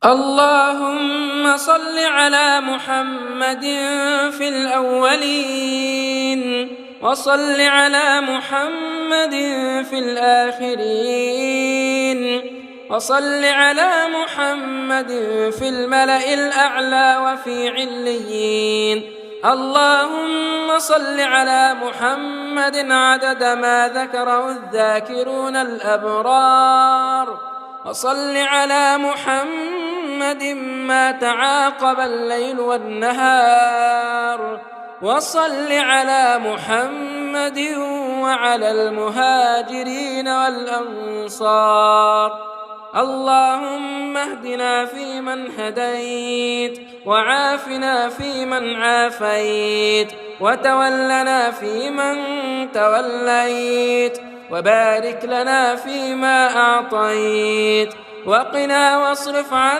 اللهم صل على محمد في الأولين، وصل على محمد في الآخرين، وصل على محمد في الملأ الأعلى وفي عليين. اللهم صل على محمد عدد ما ذكره الذاكرون الأبرار، وصل على محمد ما تعاقب الليل والنهار، وصل على محمد وعلى المهاجرين والأنصار. اللهم اهدنا فيمن هديت، وعافنا فيمن عافيت، وتولنا فيمن توليت، وبارك لنا فيما أعطيت، وقنا واصرف عنا